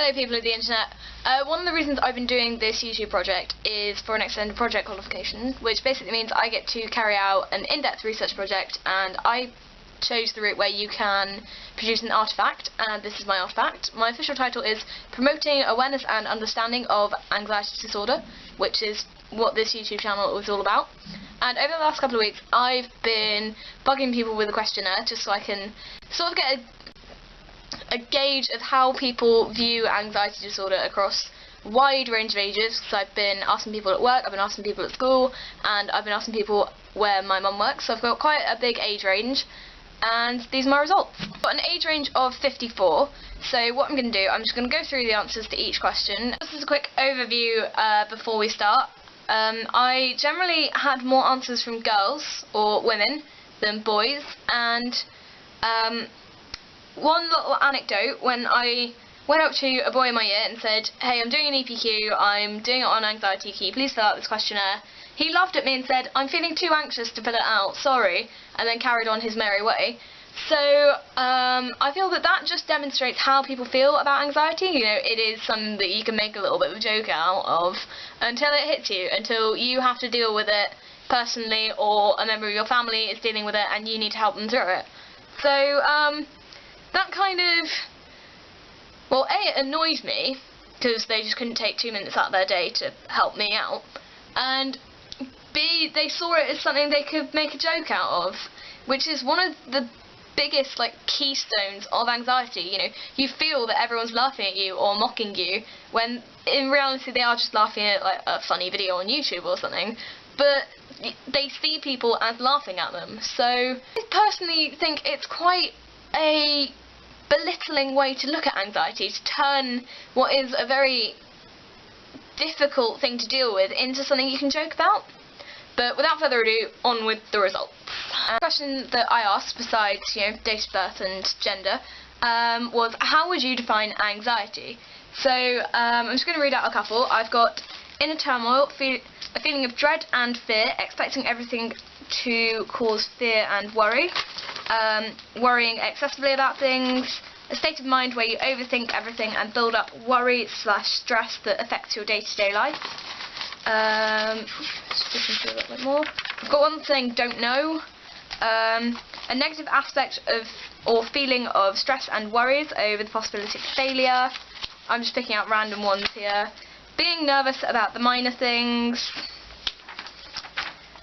Hello people of the internet. One of the reasons I've been doing this YouTube project is for an extended project qualification, which basically means I get to carry out an in-depth research project, and I chose the route where you can produce an artifact, and this is my artifact. My official title is Promoting Awareness and Understanding of Anxiety Disorder, which is what this YouTube channel is all about. And over the last couple of weeks I've been bugging people with a questionnaire just so I can sort of get a gauge of how people view anxiety disorder across a wide range of ages. So I've been asking people at work, I've been asking people at school, and I've been asking people where my mum works, so I've got quite a big age range, and these are my results. I've got an age range of 54, so what I'm going to do, I'm just going to go through the answers to each question. This is a quick overview before we start. I generally had more answers from girls, or women, than boys, and one little anecdote, when I went up to a boy in my year and said, "Hey, I'm doing an EPQ, I'm doing it on anxiety, can you please fill out this questionnaire?" He laughed at me and said, "I'm feeling too anxious to fill it out, sorry," and then carried on his merry way. So I feel that that just demonstrates how people feel about anxiety. You know, it is something that you can make a little bit of a joke out of until it hits you, until you have to deal with it personally, or a member of your family is dealing with it and you need to help them through it. So that kind of, well, A, it annoyed me, because they just couldn't take 2 minutes out of their day to help me out, and B, they saw it as something they could make a joke out of, which is one of the biggest, like, keystones of anxiety. You know, you feel that everyone's laughing at you or mocking you, when in reality they are just laughing at, like, a funny video on YouTube or something, but they see people as laughing at them. So I personally think it's quite a belittling way to look at anxiety, to turn what is a very difficult thing to deal with into something you can joke about. But without further ado, on with the results. The question that I asked, besides, you know, date of birth and gender, was how would you define anxiety? So I'm just going to read out a couple. I've got inner turmoil, a feeling of dread and fear, expecting everything to cause fear and worry. Worrying excessively about things, a state of mind where you overthink everything and build up worry/stress that affects your day-to-day life. Just listen to a little bit more. I've got one saying don't know. A negative aspect of or feeling of stress and worries over the possibility of failure. I'm just picking out random ones here. Being nervous about the minor things.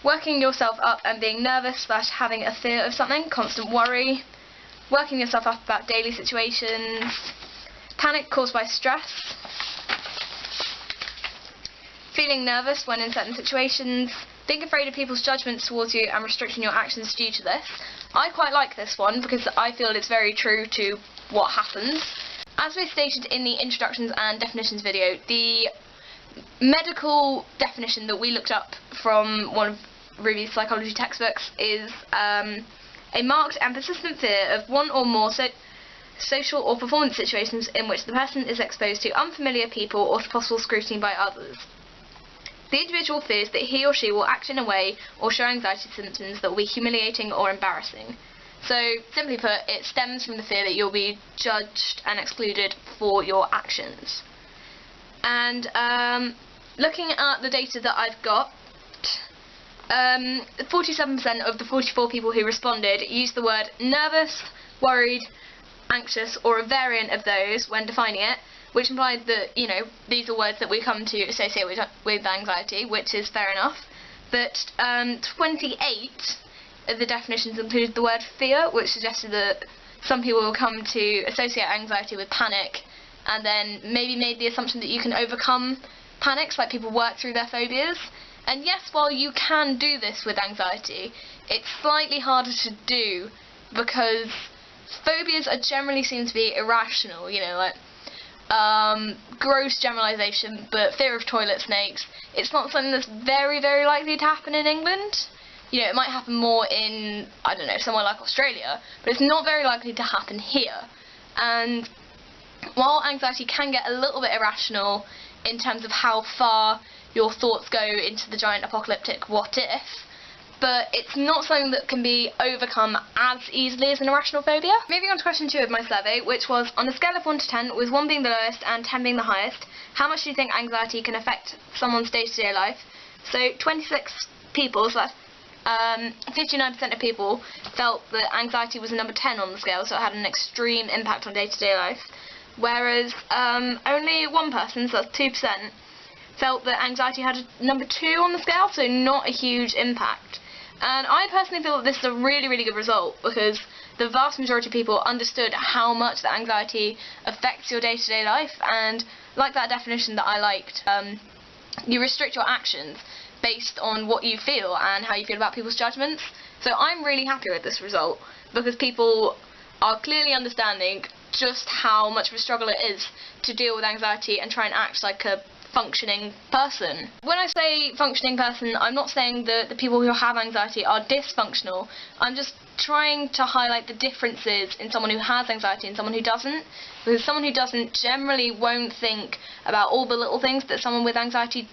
Working yourself up and being nervous/having a fear of something, constant worry. Working yourself up about daily situations. Panic caused by stress. Feeling nervous when in certain situations. Being afraid of people's judgments towards you and restricting your actions due to this. I quite like this one because I feel it's very true to what happens. As we stated in the introductions and definitions video, the medical definition that we looked up from one of Ruby's psychology textbooks is a marked and persistent fear of one or more social or performance situations in which the person is exposed to unfamiliar people or to possible scrutiny by others. The individual fears that he or she will act in a way or show anxiety symptoms that will be humiliating or embarrassing. So, simply put, it stems from the fear that you'll be judged and excluded for your actions. And looking at the data that I've got, 47% of the 44 people who responded used the word nervous, worried, anxious, or a variant of those when defining it, which implied that, you know, these are words that we come to associate with anxiety, which is fair enough. But 28 of the definitions included the word fear, which suggested that some people will come to associate anxiety with panic, and then maybe made the assumption that you can overcome panics, like people work through their phobias. And yes, while you can do this with anxiety, it's slightly harder to do because phobias are generally seen to be irrational, you know, like gross generalisation, but fear of toilet snakes, it's not something that's very, very likely to happen in England. You know, it might happen more in, I don't know, somewhere like Australia, but it's not very likely to happen here. And while anxiety can get a little bit irrational in terms of how far your thoughts go into the giant apocalyptic what if, but it's not something that can be overcome as easily as an irrational phobia. Moving on to question 2 of my survey, which was, on a scale of 1 to 10, with 1 being the lowest and 10 being the highest, how much do you think anxiety can affect someone's day-to-day life? So 26 people, so that's 59% of people, felt that anxiety was a number 10 on the scale, so it had an extreme impact on day-to-day life, whereas only one person, so that's 2%, felt that anxiety had a number 2 on the scale, so not a huge impact. And I personally feel that this is a really, really good result, because the vast majority of people understood how much that anxiety affects your day-to-day life, and like that definition that I liked, you restrict your actions based on what you feel and how you feel about people's judgments. So I'm really happy with this result, because people are clearly understanding just how much of a struggle it is to deal with anxiety and try and act like a functioning person. When I say functioning person, I'm not saying that the people who have anxiety are dysfunctional. I'm just trying to highlight the differences in someone who has anxiety and someone who doesn't, because someone who doesn't generally won't think about all the little things that someone with anxiety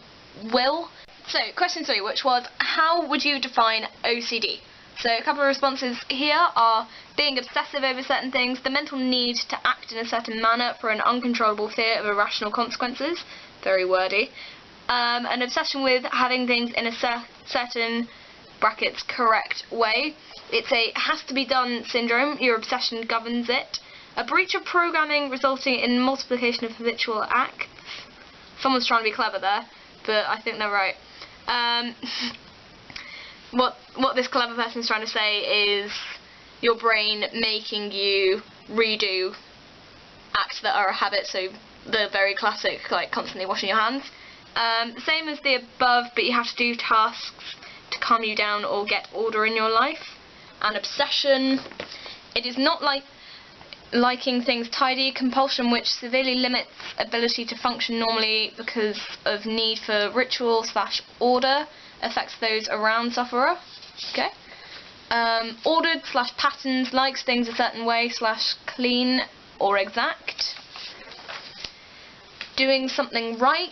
will. So, question 3, which was, how would you define OCD? So, a couple of responses here are being obsessive over certain things, the mental need to act in a certain manner for an uncontrollable fear of irrational consequences, very wordy, an obsession with having things in a certain, brackets, correct way. It's a has-to-be-done syndrome, your obsession governs it. A breach of programming resulting in multiplication of habitual acts. Someone's trying to be clever there, but I think they're right. What this clever person's trying to say is your brain making you redo acts that are a habit, so the very classic, like constantly washing your hands. Same as the above, but you have to do tasks to calm you down or get order in your life. An obsession, it is not like liking things tidy. Compulsion, which severely limits ability to function normally because of need for ritual / order, affects those around sufferer. Okay. Ordered / patterns, likes things a certain way / clean or exact. Doing something right.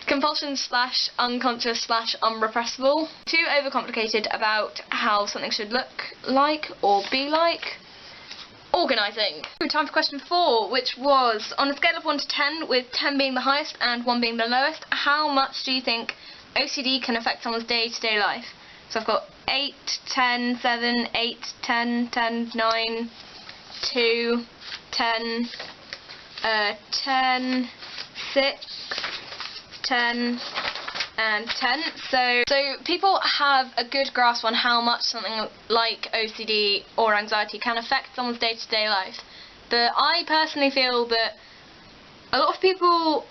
Compulsion / unconscious / unrepressible. Too overcomplicated about how something should look like or be like. Organising. Time for question 4, which was, on a scale of 1 to 10, with 10 being the highest and 1 being the lowest, how much do you think OCD can affect someone's day-to-day life? So I've got 8, 10, 7, 8, 10, 10, 9, 2, 10, 10, 6, 10, and 10. So people have a good grasp on how much something like OCD or anxiety can affect someone's day-to-day life. But I personally feel that a lot of people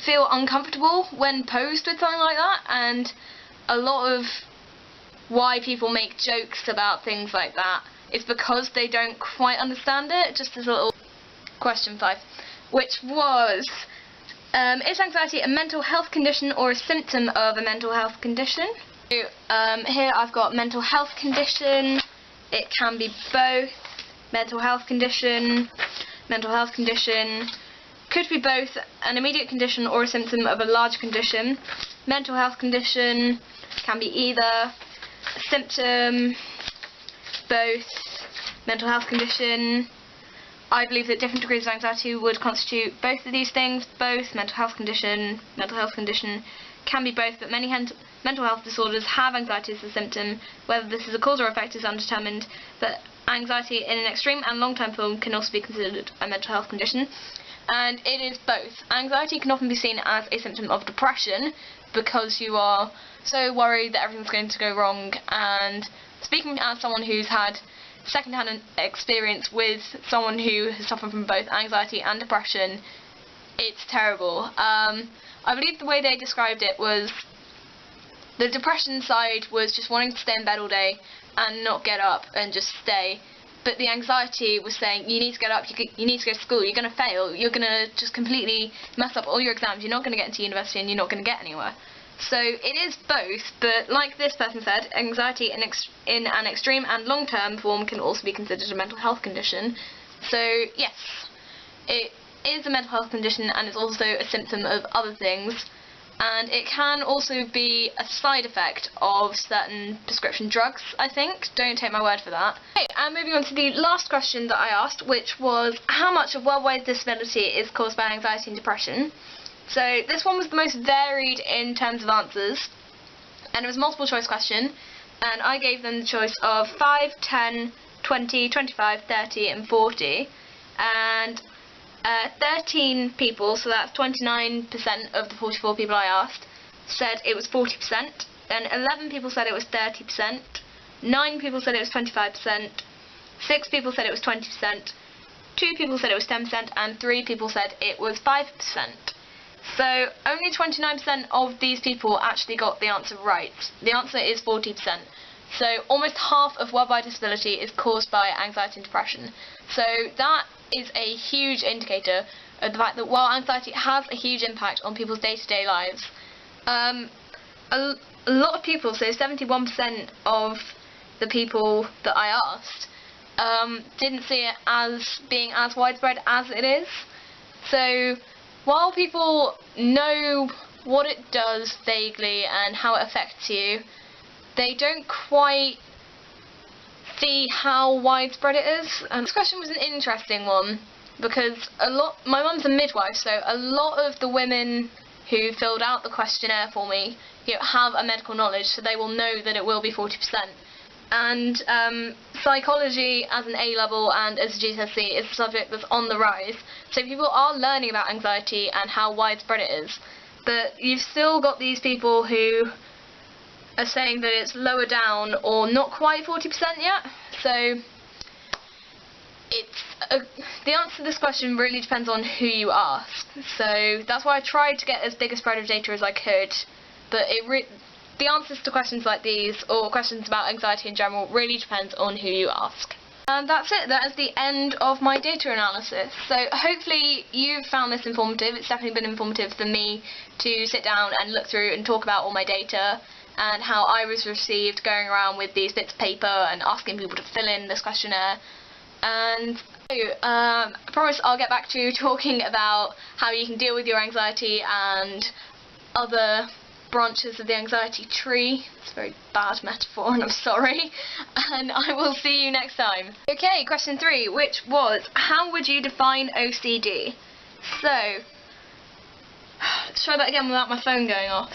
feel uncomfortable when posed with something like that, and a lot of why people make jokes about things like that is because they don't quite understand it. Just as a little question 5, which was, is anxiety a mental health condition or a symptom of a mental health condition? So, here I've got mental health condition. It can be both. Mental health condition. Mental health condition. Could be both an immediate condition or a symptom of a larger condition. Mental health condition can be either. Symptom. Both. Mental health condition. I believe that different degrees of anxiety would constitute both of these things. Both. Mental health condition can be both, but many mental health disorders have anxiety as a symptom. Whether this is a cause or effect is undetermined, but anxiety in an extreme and long-term form can also be considered a mental health condition. And it is both. Anxiety can often be seen as a symptom of depression because you are so worried that everything's going to go wrong. And speaking as someone who's had second-hand experience with someone who has suffered from both anxiety and depression, it's terrible. I believe the way they described it was the depression side was just wanting to stay in bed all day and not get up and just stay, but the anxiety was saying you need to get up, you need to go to school, you're going to fail, you're going to just completely mess up all your exams, you're not going to get into university and you're not going to get anywhere. So it is both, but like this person said, anxiety in an extreme and long-term form can also be considered a mental health condition. So yes, it is a mental health condition and it's also a symptom of other things. and it can also be a side effect of certain prescription drugs, I think. Don't take my word for that. Okay, and moving on to the last question that I asked, which was how much of worldwide disability is caused by anxiety and depression. So this one was the most varied in terms of answers, and it was a multiple choice question, and I gave them the choice of 5, 10, 20, 25, 30 and 40, and 13 people, so that's 29% of the 44 people I asked, said it was 40%, then 11 people said it was 30%, 9 people said it was 25%, 6 people said it was 20%, 2 people said it was 10%, and 3 people said it was 5%. So only 29% of these people actually got the answer right. The answer is 40%. So almost half of worldwide disability is caused by anxiety and depression. So that is a huge indicator of the fact that while anxiety has a huge impact on people's day-to-day lives, a lot of people, so 71% of the people that I asked, didn't see it as being as widespread as it is. So while people know what it does vaguely and how it affects you, they don't quite see how widespread it is. And this question was an interesting one because my mum's a midwife, so a lot of the women who filled out the questionnaire for me, have a medical knowledge, so they will know that it will be 40%. And psychology as an A-level and as a GCSE is a subject that's on the rise, so people are learning about anxiety and how widespread it is. But you've still got these people who are saying that it's lower down or not quite 40% yet. So the answer to this question really depends on who you ask. So that's why I tried to get as big a spread of data as I could. But the answers to questions like these, or questions about anxiety in general, really depends on who you ask. And that's it. That is the end of my data analysis. So hopefully you've found this informative. It's definitely been informative for me to sit down and look through and talk about all my data and how I was received going around with these bits of paper and asking people to fill in this questionnaire. And I promise I'll get back to talking about how you can deal with your anxiety and other branches of the anxiety tree. It's a very bad metaphor and I'm sorry. And I will see you next time. Okay, question 3, which was, how would you define OCD? So, let's try that again without my phone going off.